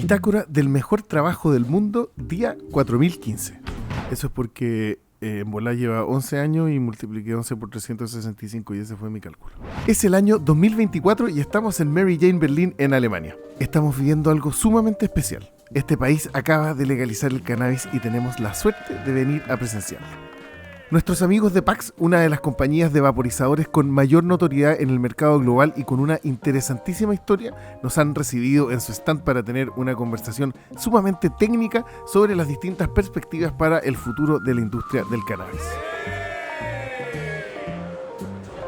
Bitácora del mejor trabajo del mundo, día 4015. Eso es porque En Volá lleva 11 años y multipliqué 11 por 365 y ese fue mi cálculo. Es el año 2024 y estamos en Mary Jane Berlín, en Alemania. Estamos viviendo algo sumamente especial. Este país acaba de legalizar el cannabis y tenemos la suerte de venir a presenciarlo. Nuestros amigos de Pax, una de las compañías de vaporizadores con mayor notoriedad en el mercado global y con una interesantísima historia, nos han recibido en su stand para tener una conversación sumamente técnica sobre las distintas perspectivas para el futuro de la industria del cannabis.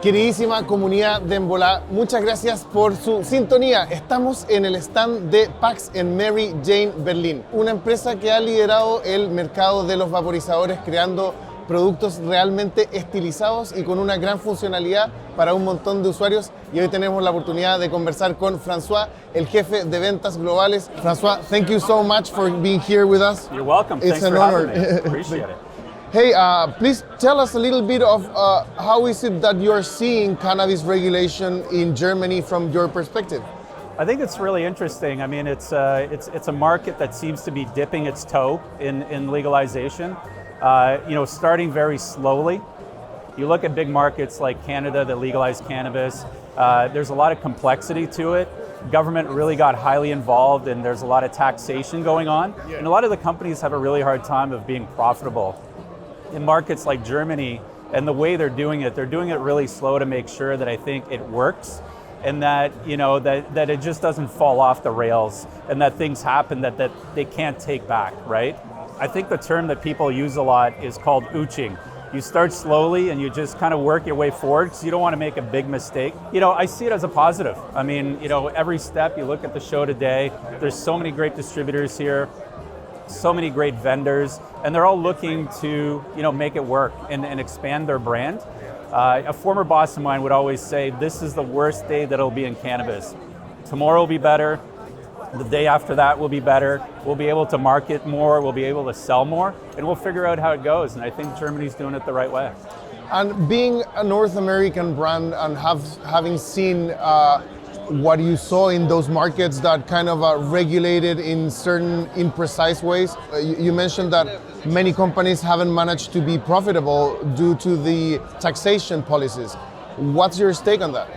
Queridísima comunidad de En Volá, muchas gracias por su sintonía. Estamos en el stand de Pax en Mary Jane Berlín, una empresa que ha liderado el mercado de los vaporizadores creando productos realmente estilizados y con una gran funcionalidad para un montón de usuarios. Y hoy tenemos la oportunidad de conversar con François, el jefe de ventas globales. François, thank you so much for being here with us. You're welcome. It's Thanks an for honor. having me. Appreciate it. Hey, please tell us a little bit of how is it that you're seeing cannabis regulation in Germany from your perspective? I think it's really interesting. I mean, it's a market that seems to be dipping its toe in legalization. Starting very slowly. You look at big markets like Canada that legalized cannabis, there's a lot of complexity to it. Government really got highly involved and there's a lot of taxation going on. And a lot of the companies have a really hard time of being profitable. In markets like Germany, and the way they're doing it really slow to make sure that I think it works. And that, that it just doesn't fall off the rails and that things happen that they can't take back, right? I think the term that people use a lot is called ooching. You start slowly and you just kind of work your way forward because you don't want to make a big mistake. I see it as a positive. I mean, every step, you look at the show today, there's so many great distributors here, so many great vendors, and they're all looking to, make it work and expand their brand. A former boss of mine would always say, this is the worst day that it'll be in cannabis. Tomorrow will be better. The day after that will be better. We'll be able to market more, we'll be able to sell more, and we'll figure out how it goes. And I think Germany's doing it the right way. And being a North American brand and having seen what you saw in those markets that kind of regulated in certain imprecise ways, you mentioned that many companies haven't managed to be profitable due to the taxation policies. What's your take on that?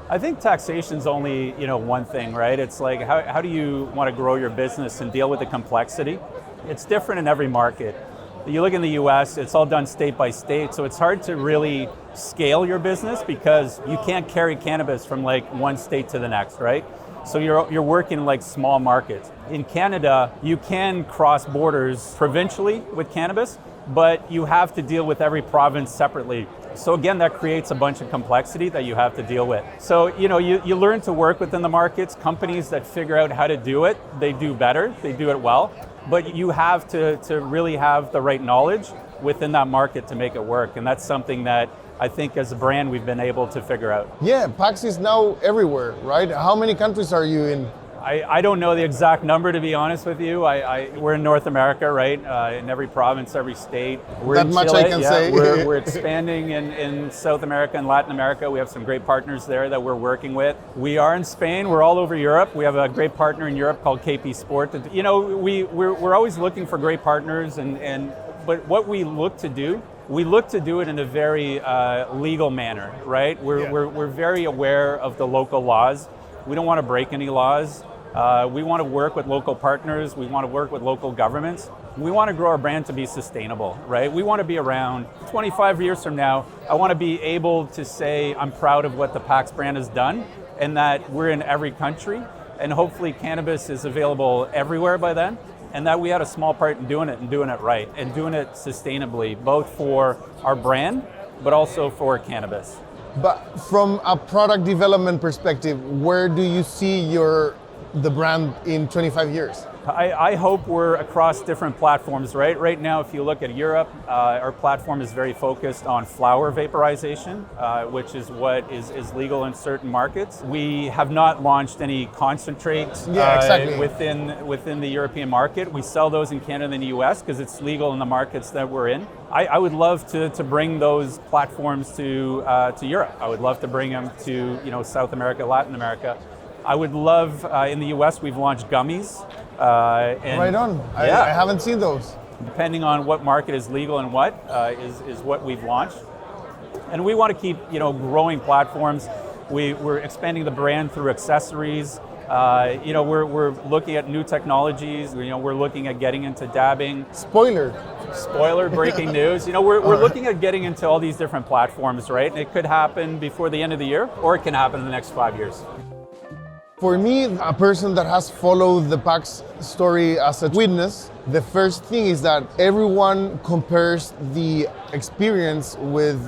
I think taxation's only, one thing, right? It's like, how do you want to grow your business and deal with the complexity? It's different in every market. You look in the US, it's all done state by state, so it's hard to really scale your business because you can't carry cannabis from like one state to the next, right? So you're working in like small markets. In Canada, you can cross borders provincially with cannabis, but you have to deal with every province separately. So again, that creates a bunch of complexity that you have to deal with. So, you learn to work within the markets. Companies that figure out how to do it, they do better, they do it well. But you have to really have the right knowledge within that market to make it work. And that's something that I think as a brand we've been able to figure out. Yeah, Pax is now everywhere, right? How many countries are you in? I don't know the exact number, to be honest with you. We're in North America, right? In every province, every state. We're that in much Chile. I can say. We're expanding in South America and Latin America. We have some great partners there that we're working with. We are in Spain. We're all over Europe. We have a great partner in Europe called KP Sport. We're always looking for great partners, but what we look to do it in a very legal manner, right? We're very aware of the local laws. We don't want to break any laws. We want to work with local partners. We want to work with local governments. We want to grow our brand to be sustainable, right? We want to be around 25 years from now. I want to be able to say I'm proud of what the Pax brand has done and that we're in every country and hopefully cannabis is available everywhere by then and that we had a small part in doing it right and doing it sustainably, both for our brand, but also for cannabis. But from a product development perspective, where do you see the brand in 25 years? I hope we're across different platforms, right? Right now, if you look at Europe, our platform is very focused on flower vaporization, which is what is legal in certain markets. We have not launched any concentrates within the European market. We sell those in Canada and the US because it's legal in the markets that we're in. I would love to bring those platforms to Europe. I would love to bring them to South America, Latin America. I would love, in the US, we've launched gummies. And Right on. Yeah. I haven't seen those. Depending on what market is legal and what is what we've launched. And we want to keep, growing platforms. We're expanding the brand through accessories. We're looking at new technologies. We're looking at getting into dabbing. Spoiler, Breaking news. We're looking at getting into all these different platforms, right? And it could happen before the end of the year, or it can happen in the next 5 years. For me, a person that has followed the Pax story as a witness, the first thing is that everyone compares the experience with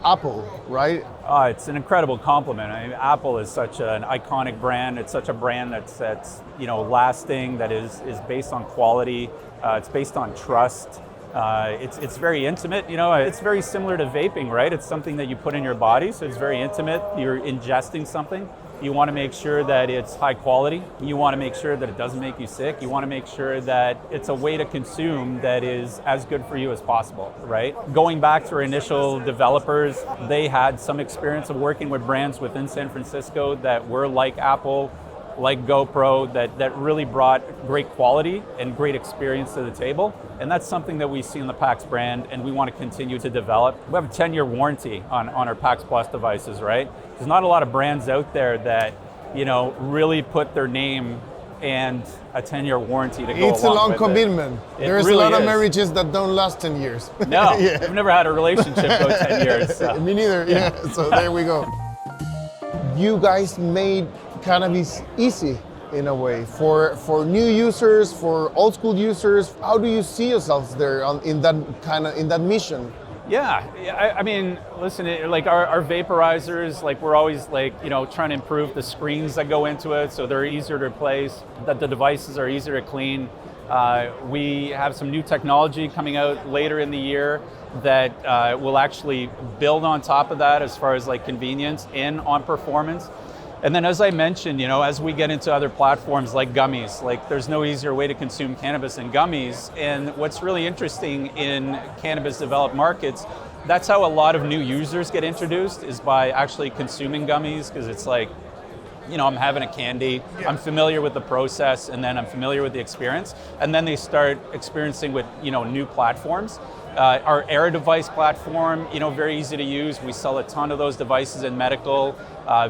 Apple, right? It's an incredible compliment. I mean, Apple is such an iconic brand. It's such a brand that's lasting, that is based on quality. It's based on trust. It's very intimate. It's very similar to vaping, right? It's something that you put in your body, so it's very intimate. You're ingesting something. You want to make sure that it's high quality. You want to make sure that it doesn't make you sick. You want to make sure that it's a way to consume that is as good for you as possible, right? Going back to our initial developers, they had some experience of working with brands within San Francisco that were like Apple, like GoPro, that really brought great quality and great experience to the table. And that's something that we see in the Pax brand, and we want to continue to develop. We have a 10-year warranty on our Pax Plus devices, right? There's not a lot of brands out there that, really put their name and a 10-year warranty to go It's a long with commitment. There's really a lot of is. marriages that don't last 10 years. No, Yeah. I've never had a relationship go 10 years. So. Me neither, yeah. So there we go. You guys made cannabis easy in a way for new users, for old school users. How do you see yourselves there in that mission? Yeah, I mean, listen, our vaporizers, we're always trying to improve the screens that go into it so they're easier to replace, that the devices are easier to clean. We have some new technology coming out later in the year that will actually build on top of that as far as convenience and on performance. And then, as I mentioned, as we get into other platforms like gummies, there's no easier way to consume cannabis than gummies. And what's really interesting in cannabis developed markets, that's how a lot of new users get introduced, is by actually consuming gummies, because it's I'm having a candy, I'm familiar with the process, and then I'm familiar with the experience. And then they start experiencing with, new platforms. Our Air device platform, very easy to use. We sell a ton of those devices in medical,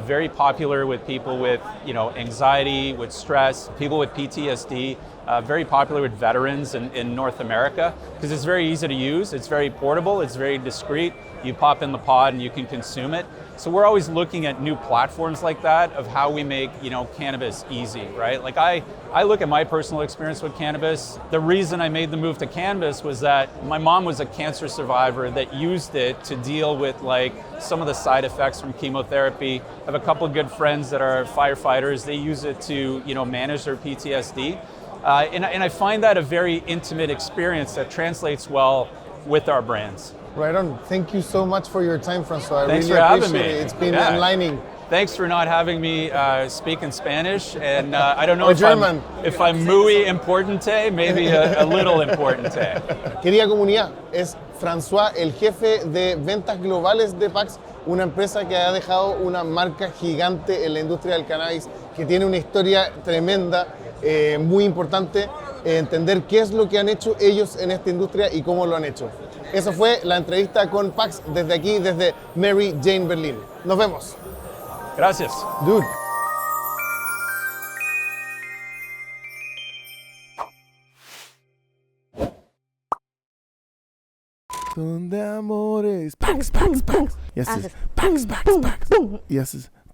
very popular with people with, anxiety, with stress, people with PTSD, very popular with veterans in North America, because it's very easy to use, it's very portable, it's very discreet. You pop in the pod and you can consume it. So we're always looking at new platforms like that of how we make, cannabis easy, right? I look at my personal experience with cannabis. The reason I made the move to cannabis was that my mom was a cancer survivor that used it to deal with some of the side effects from chemotherapy. I have a couple of good friends that are firefighters. They use it to, manage their PTSD. And I find that a very intimate experience that translates well with our brands. Right on. Thank you so much for your time, Francois. Thanks really for having appreciate me. It. It's been enlightening. Thanks for not having me speak in Spanish, and I don't know if I'm muy importante, maybe a little importante. Querida comunidad, es François, el jefe de ventas globales de Pax, una empresa que ha dejado una marca gigante en la industria del cannabis, que tiene una historia tremenda, muy importante, entender qué es lo que han hecho ellos en esta industria y cómo lo han hecho. Eso fue la entrevista con Pax desde aquí, desde Mary Jane Berlín. Nos vemos. Gracias. Dude. Son de amores. Pax, Pax, Pax. Y haces Pax, Pax, Pax. Y haces